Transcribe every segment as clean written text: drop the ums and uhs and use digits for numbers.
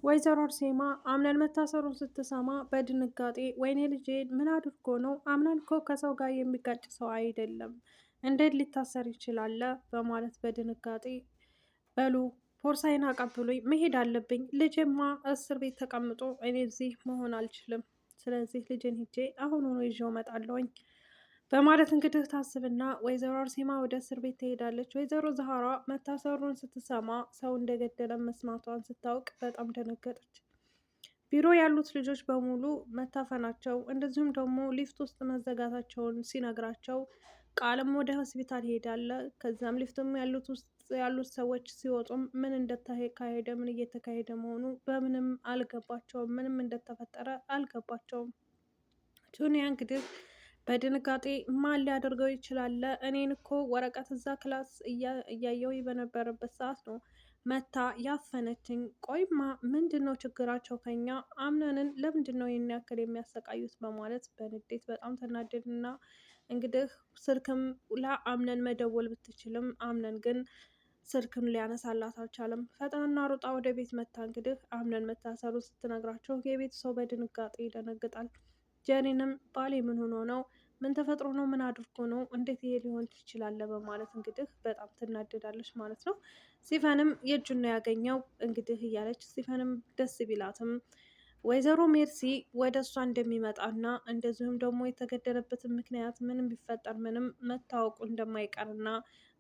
ወይዘሮ አርሴማ አምነን መታሰሩን ስትሰማ በድንጋጤ ወይኔ ልጄ ምን አድርጎ ነው? አምነን እኮ ከሰው ጋር የሚጋጭ ሰው አይደለም፣ እንዴት ሊታሰር ይችላል? በማለት በድንጋጤ በሉ ፖርሳይን አቀብሉኝ፣ መሄድ አለብኝ። ልጄማ እስር ቤት ተቀምጦ እኔ እዚህ መሆን አልችልም። ስለዚህ ልጄን ሂጄ አሁኑኑ ይዤው እመጣለሁኝ በማለት እንግዲህ ታስብና ወይዘሮ አርሴማ ወደ እስር ቤት ትሄዳለች። ወይዘሮ ዛህራ መታሰሩን ስትሰማ ሰው እንደገደለ መስማቷን ስታውቅ በጣም ደነገጠች። ቢሮ ያሉት ልጆች በሙሉ መታፈናቸው እንደዚሁም ደግሞ ሊፍት ውስጥ መዘጋታቸውን ሲነግራቸው ቃልም ወደ ሆስፒታል ሄዳለ። ከዚያም ሊፍትም ያሉት ውስጥ ያሉት ሰዎች ሲወጡም ምን እንደተካሄደ ምን እየተካሄደ መሆኑ በምንም አልገባቸውም። ምንም እንደተፈጠረ አልገባቸውም። ጁኒያ እንግዲህ በድንጋጤ ማን ሊያደርገው ይችላል? እኔን እኮ ወረቀት እዛ ክላስ እያየው በነበረበት ሰዓት ነው መታ ያፈነችኝ። ቆይማ ምንድን ነው ችግራቸው? ከኛ አምነንን ለምንድን ነው ይህን ያክል የሚያሰቃዩት? በማለት በንዴት በጣም ተናደድና እንግዲህ ስልክም ለአምነን መደወል ብትችልም አምነን ግን ስልክም ሊያነሳላት አልቻለም። ፈጥናና ሩጣ ወደ ቤት መታ እንግዲህ አምነን መታሰሩ ስትነግራቸው የቤት ሰው በድንጋጤ ይደነግጣል። ጀኒንም ባሌ ምን ሆኖ ነው? ምን ተፈጥሮ ነው? ምን አድርጎ ነው? እንዴት ይሄ ሊሆን ይችላል? በማለት እንግዲህ በጣም ትናደዳለች ማለት ነው። ሲፈንም የእጁን ነው ያገኘው እንግዲህ እያለች ሲፈንም ደስ ቢላትም ወይዘሮ ሜርሲ ወደ እሷ እንደሚመጣና እንደዚሁም ደግሞ የተገደለበትን ምክንያት ምንም ቢፈጠር ምንም መታወቁ እንደማይቀርና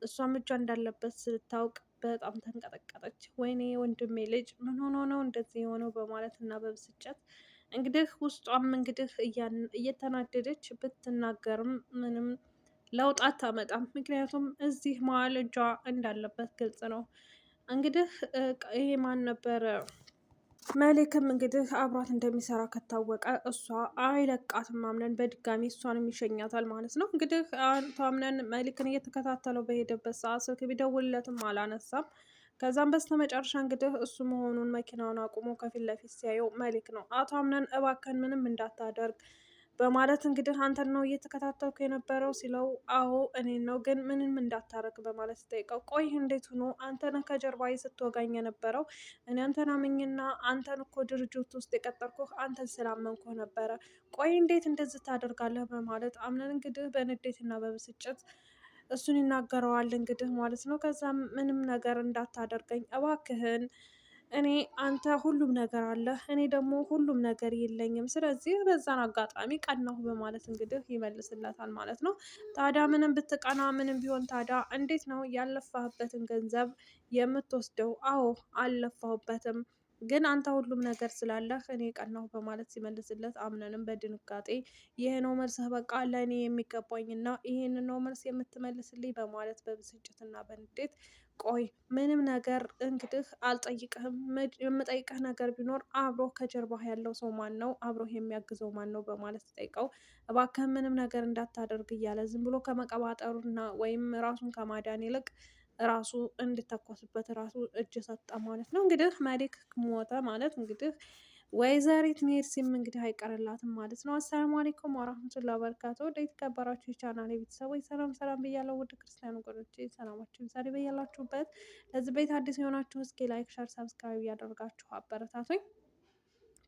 እሷም እጇ እንዳለበት ስታውቅ በጣም ተንቀጠቀጠች። ወይኔ ወንድሜ ልጅ ምን ሆኖ ነው እንደዚህ የሆነው? በማለት እና በብስጭት እንግዲህ ውስጧም እንግዲህ እየተናደደች ብትናገርም ምንም ለውጥ አታመጣም። ምክንያቱም እዚህ መሀል እጇ እንዳለበት ግልጽ ነው። እንግዲህ ይሄ ማን ነበረ? መሌክም እንግዲህ አብሯት እንደሚሰራ ከታወቀ እሷ አይለቃትም። አምነን በድጋሚ እሷንም ይሸኛታል ማለት ነው። እንግዲህ አቶ አምነን መሌክን እየተከታተለው በሄደበት ሰዓት ስልክ ቢደውልለትም አላነሳም። ከዛም በስተመጨረሻ እንግዲህ እሱ መሆኑን መኪናውን አቁሞ ከፊት ለፊት ሲያየው መሌክ ነው። አቶ አምነን እባከን ምንም እንዳታደርግ በማለት እንግዲህ አንተን ነው እየተከታተልኩ የነበረው ሲለው፣ አዎ እኔን ነው ግን ምንም እንዳታረግ በማለት ሲጠይቀው፣ ቆይ እንዴት ሆኖ አንተን ከጀርባዬ ስትወጋኝ የነበረው? እኔ አንተን አምኜና አንተን እኮ ድርጅት ውስጥ የቀጠርኩህ አንተን ስላመንኩ ነበረ። ቆይ እንዴት እንደዚህ ታደርጋለህ? በማለት አምነን እንግዲህ በንዴትና በብስጭት እሱን ይናገረዋል እንግዲህ ማለት ነው። ከዛም ምንም ነገር እንዳታደርገኝ እባክህን፣ እኔ አንተ ሁሉም ነገር አለ፣ እኔ ደግሞ ሁሉም ነገር የለኝም። ስለዚህ በዛን አጋጣሚ ቀናሁ በማለት እንግዲህ ይመልስለታል ማለት ነው። ታዲያ ምንም ብትቀና ምንም ቢሆን ታዲያ እንዴት ነው ያለፋህበትን ገንዘብ የምትወስደው? አዎ አልለፋሁበትም ግን አንተ ሁሉም ነገር ስላለህ እኔ ቀናሁ በማለት ሲመልስለት አምነንም በድንጋጤ ይህ ነው መልስህ? በቃ ለእኔ የሚገባኝና ይህን ነው መልስ የምትመልስልኝ? በማለት በብስጭትና በንዴት ቆይ ምንም ነገር እንግዲህ አልጠይቅህም። የምጠይቅህ ነገር ቢኖር አብሮ ከጀርባህ ያለው ሰው ማን ነው? አብሮህ የሚያግዘው ማን ነው? በማለት ጠይቀው እባክህን ምንም ነገር እንዳታደርግ እያለ ዝም ብሎ ከመቀባጠሩና ወይም ራሱን ከማዳን ይልቅ ራሱ እንድተኮስበት ራሱ እጅ ሰጠ ማለት ነው። እንግዲህ መሌክ ሞተ ማለት እንግዲህ ወይዘሪት ሜርሲም እንግዲህ አይቀርላትም ማለት ነው። አሰላሙ አለይኩም ወራህመቱላሂ ወበረካቱ። ወደ የተከበራችሁ የቻናሌ ቤተሰቦች ሰላም ሰላም ብያለሁ። ውድ ክርስቲያን ወገኖቼ ሰላማችሁ ዛሬ በያላችሁበት። ለዚህ ቤት አዲስ የሆናችሁ እስኪ ላይክ፣ ሸር፣ ሰብስክራይብ እያደረጋችሁ አበረታቱኝ።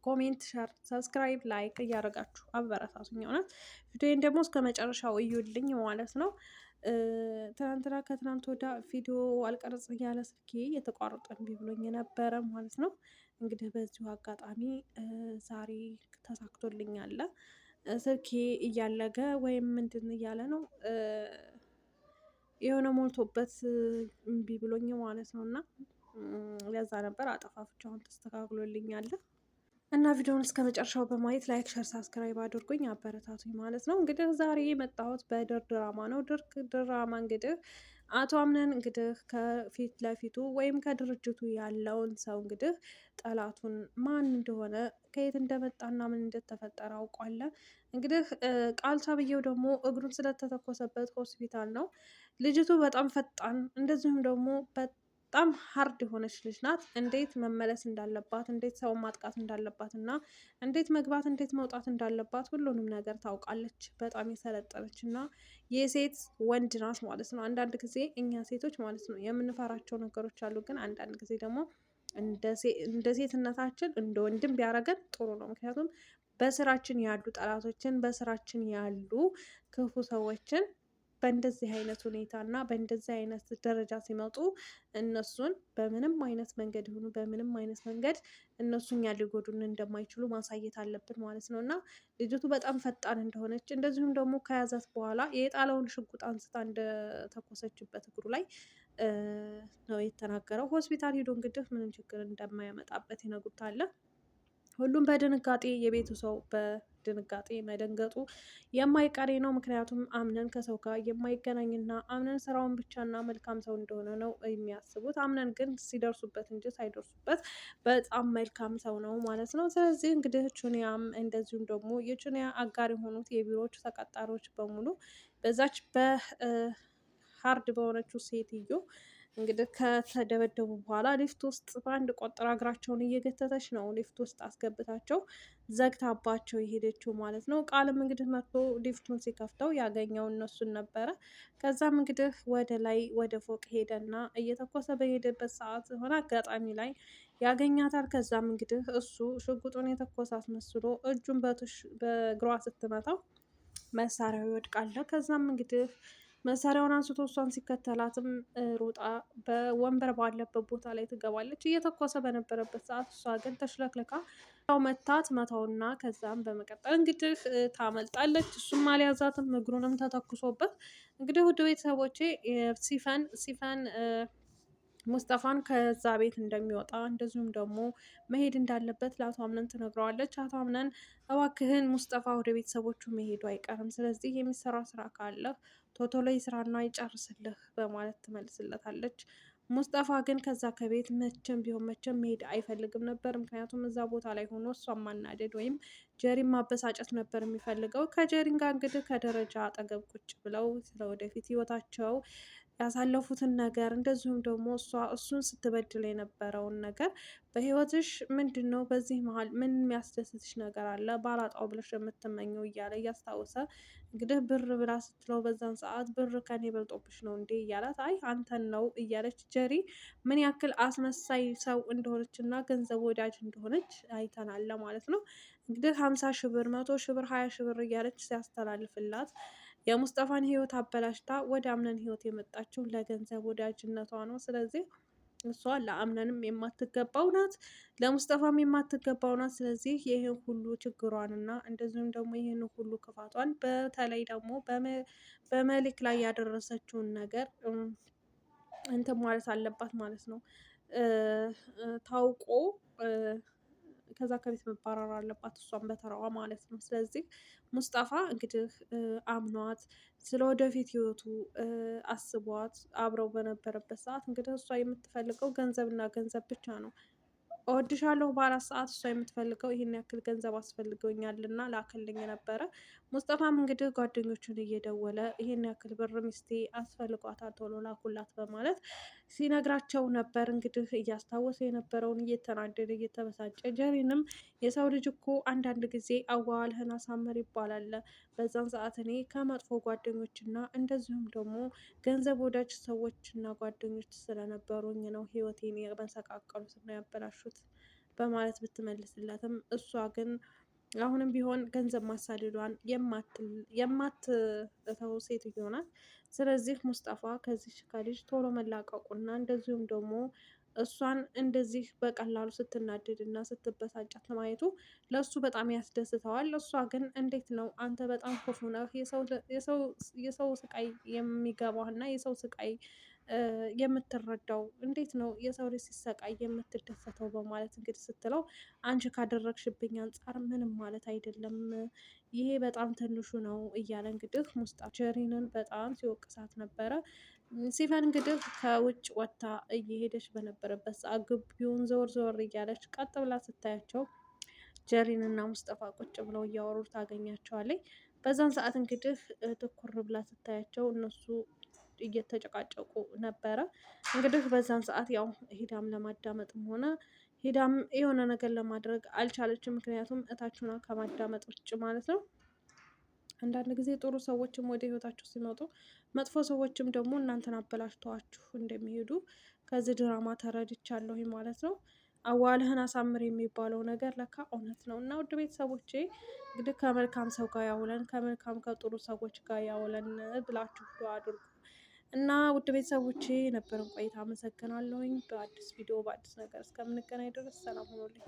ኮሜንት፣ ሸር፣ ሰብስክራይብ፣ ላይክ እያደረጋችሁ አበረታቱኝ። እውነት ቪዲዮን ደግሞ እስከ መጨረሻው እዩልኝ ማለት ነው። ትናንትና ከትናንት ወዳ ቪዲዮ አልቀረጽ እያለ ስልኬ የተቋረጠ እምቢ ብሎኝ ነበረ ማለት ነው። እንግዲህ በዚሁ አጋጣሚ ዛሬ ተሳክቶልኛል። ስልኬ እያለገ ወይም ምንድን እያለ ነው የሆነ ሞልቶበት እምቢ ብሎኝ ማለት ነው። እና ለዛ ነበር አጠፋፍቻውን ተስተካክሎልኛል። እና ቪዲዮውን እስከ መጨረሻው በማየት ላይክ፣ ሸር፣ ሳብስክራይብ አድርጉኝ አበረታቱኝ ማለት ነው። እንግዲህ ዛሬ የመጣሁት በድር ድራማ ነው። ድር ድራማ እንግዲህ አቶ አምነን እንግዲህ ከፊት ለፊቱ ወይም ከድርጅቱ ያለውን ሰው እንግዲህ ጠላቱን ማን እንደሆነ ከየት እንደመጣና ምን እንደተፈጠረ አውቋለ። እንግዲህ ቃል ተብዬው ደግሞ እግሩን ስለተተኮሰበት ሆስፒታል ነው። ልጅቱ በጣም ፈጣን እንደዚሁም ደግሞ በጣም ሀርድ የሆነች ልጅ ናት። እንዴት መመለስ እንዳለባት፣ እንዴት ሰውን ማጥቃት እንዳለባት እና እንዴት መግባት እንዴት መውጣት እንዳለባት ሁሉንም ነገር ታውቃለች። በጣም የሰለጠነች እና የሴት ወንድ ናት ማለት ነው። አንዳንድ ጊዜ እኛ ሴቶች ማለት ነው የምንፈራቸው ነገሮች አሉ። ግን አንዳንድ ጊዜ ደግሞ እንደ ሴትነታችን እንደ ወንድም ቢያደርገን ጥሩ ነው። ምክንያቱም በስራችን ያሉ ጠላቶችን በስራችን ያሉ ክፉ ሰዎችን በእንደዚህ አይነት ሁኔታ እና በእንደዚህ አይነት ደረጃ ሲመጡ እነሱን በምንም አይነት መንገድ ይሁኑ በምንም አይነት መንገድ እነሱ እኛን ሊጎዱን እንደማይችሉ ማሳየት አለብን ማለት ነው። እና ልጅቱ በጣም ፈጣን እንደሆነች እንደዚሁም ደግሞ ከያዛት በኋላ የጣለውን ሽጉጥ አንስታ እንደተኮሰችበት እግሩ ላይ ነው የተናገረው። ሆስፒታል ሄዶ እንግዲህ ምንም ችግር እንደማያመጣበት ይነግሩታል። ሁሉም በድንጋጤ የቤቱ ሰው በድንጋጤ መደንገጡ የማይቀሬ ነው። ምክንያቱም አምነን ከሰው ጋር የማይገናኝና አምነን ስራውን ብቻና መልካም ሰው እንደሆነ ነው የሚያስቡት። አምነን ግን ሲደርሱበት እንጂ ሳይደርሱበት በጣም መልካም ሰው ነው ማለት ነው። ስለዚህ እንግዲህ ቹኒያም እንደዚሁም ደግሞ የቹኒያ አጋር የሆኑት የቢሮዎቹ ተቀጣሪዎች በሙሉ በዛች በሀርድ በሆነችው ሴትዮ እንግዲህ ከተደበደቡ በኋላ ሊፍት ውስጥ በአንድ ቆጥራ እግራቸውን እየገተተች ነው ሊፍት ውስጥ አስገብታቸው ዘግታባቸው የሄደችው ማለት ነው። ቃልም እንግዲህ መጥቶ ሊፍቱን ሲከፍተው ያገኘው እነሱን ነበረ። ከዛም እንግዲህ ወደ ላይ ወደ ፎቅ ሄደና እየተኮሰ በሄደበት ሰዓት የሆነ አጋጣሚ ላይ ያገኛታል። ከዛም እንግዲህ እሱ ሽጉጡን የተኮሰ አስመስሎ እጁን በእግሯ ስትመታው መሳሪያው ይወድቃል። ከዛም እንግዲህ መሳሪያውን አንስቶ እሷን ሲከተላትም ሩጣ በወንበር ባለበት ቦታ ላይ ትገባለች። እየተኮሰ በነበረበት ሰዓት እሷ ግን ተሽለክልካ ያው መታት መታውና ከዛም በመቀጠል እንግዲህ ታመልጣለች። እሱም አልያዛትም እግሩንም ተተኩሶበት። እንግዲህ ውድ ቤተሰቦቼ ሲፈን ሙስጠፋን ከዛ ቤት እንደሚወጣ እንደዚሁም ደግሞ መሄድ እንዳለበት ለአቶ አምነን ትነግረዋለች። አቶ አምነን እባክህን ሙስጠፋ ወደ ቤተሰቦቹ መሄዱ አይቀርም፣ ስለዚህ የሚሰራ ስራ ካለ ቶሎ ይስራና ይጨርስልህ በማለት ትመልስለታለች። ሙስጠፋ ግን ከዛ ከቤት መቼም ቢሆን መቼም መሄድ አይፈልግም ነበር። ምክንያቱም እዛ ቦታ ላይ ሆኖ እሷን ማናደድ ወይም ጀሪን ማበሳጨት ነበር የሚፈልገው። ከጀሪን ጋር እንግዲህ ከደረጃ አጠገብ ቁጭ ብለው ስለ ወደፊት ህይወታቸው ያሳለፉትን ነገር እንደዚሁም ደግሞ እሷ እሱን ስትበድል የነበረውን ነገር በህይወትሽ ምንድን ነው በዚህ መሀል ምን የሚያስደስትሽ ነገር አለ ባላጣው ብለሽ የምትመኘው እያለ እያስታወሰ እንግዲህ ብር ብላ ስትለው በዛን ሰዓት ብር ከኔ በልጦብሽ ነው እንዴ እያላት አይ አንተን ነው እያለች ጀሪ ምን ያክል አስመሳይ ሰው እንደሆነች እና ገንዘብ ወዳጅ እንደሆነች አይተናል ማለት ነው። እንግዲህ 50 ሺህ ብር 100 ሺህ ብር 20 ሺህ ብር እያለች ሲያስተላልፍላት የሙስጠፋን ህይወት አበላሽታ ወደ አምነን ህይወት የመጣችው ለገንዘብ ወዳጅነቷ ነው። ስለዚህ እሷ ለአምነንም የማትገባው ናት፣ ለሙስጠፋም የማትገባው ናት። ስለዚህ ይህን ሁሉ ችግሯንና እንደዚሁም ደግሞ ይህን ሁሉ ክፋቷን በተለይ ደግሞ በመልክ ላይ ያደረሰችውን ነገር እንትን ማለት አለባት ማለት ነው። ታውቆ ከዛ ከቤት መባረር አለባት እሷን በተራዋ ማለት ነው። ስለዚህ ሙስጠፋ እንግዲህ አምኗት ስለ ወደፊት ህይወቱ አስቧት አብረው በነበረበት ሰዓት እንግዲህ እሷ የምትፈልገው ገንዘብና ገንዘብ ብቻ ነው። እወድሻለሁ በአራት ሰዓት እሷ የምትፈልገው ይሄን ያክል ገንዘብ አስፈልገውኛልና ላክልኝ ነበረ። ሙስጠፋም እንግዲህ ጓደኞቹን እየደወለ ይሄን ያክል ብር ሚስቴ አስፈልጓታል ቶሎ ላኩላት በማለት ሲነግራቸው ነበር። እንግዲህ እያስታወሰ የነበረውን እየተናደደ እየተበሳጨ ጀሪንም የሰው ልጅ እኮ አንዳንድ ጊዜ አዋዋልህን አሳምር ይባላል። በዛን ሰዓት እኔ ከመጥፎ ጓደኞችና እንደዚሁም ደግሞ ገንዘብ ወዳጅ ሰዎችና ጓደኞች ስለነበሩኝ ነው ህይወቴን የመሰቃቀሉትና ያበላሹት በማለት ብትመልስለትም እሷ ግን አሁንም ቢሆን ገንዘብ ማሳደዷን የማትተው ሴትዮ ናት። ስለዚህ ሙስጠፋ ከዚች ከልጅ ቶሎ መላቀቁና እንደዚሁም ደግሞ እሷን እንደዚህ በቀላሉ ስትናደድ እና ስትበሳጫት ማየቱ ለእሱ በጣም ያስደስተዋል። እሷ ግን እንዴት ነው አንተ በጣም ክፉ ነህ፣ የሰው ስቃይ የሚገባህ እና የሰው ስቃይ የምትረዳው እንዴት ነው የሰው ልጅ ሲሰቃይ የምትደሰተው በማለት እንግዲህ ስትለው አንቺ ካደረግሽብኝ አንጻር ምንም ማለት አይደለም፣ ይሄ በጣም ትንሹ ነው እያለ እንግዲህ ሙስጠፋ ጀሪንን በጣም ሲወቅሳት ነበረ። ሲፈን እንግዲህ ከውጭ ወጥታ እየሄደች በነበረበት ሰዓት ግቢውን ዘወር ዘወር እያለች ቀጥ ብላ ስታያቸው ጀሪን እና ሙስጠፋ ቁጭ ብለው እያወሩ ታገኛቸዋለች። በዛን ሰዓት እንግዲህ ትኩር ብላ ስታያቸው እነሱ እየተጨቃጨቁ ነበረ። እንግዲህ በዛን ሰዓት ያው ሂዳም ለማዳመጥም ሆነ ሂዳም የሆነ ነገር ለማድረግ አልቻለችም። ምክንያቱም እታችሁና ከማዳመጥ ውጭ ማለት ነው። አንዳንድ ጊዜ ጥሩ ሰዎችም ወደ ህይወታችሁ ሲመጡ መጥፎ ሰዎችም ደግሞ እናንተን አበላሽተዋችሁ እንደሚሄዱ ከዚህ ድራማ ተረድቻለሁ ማለት ነው። አዋልህን አሳምር የሚባለው ነገር ለካ እውነት ነው። እና ውድ ቤተሰቦቼ እንግዲህ ከመልካም ሰው ጋር ያውለን፣ ከመልካም ከጥሩ ሰዎች ጋር ያውለን ብላችሁ ዱአ አድርጉ። እና ውድ ቤተሰቦቼ የነበረን ቆይታ አመሰግናለሁኝ። በአዲስ ቪዲዮ በአዲስ ነገር እስከምንገናኝ ድረስ ሰላም ሆኖልኝ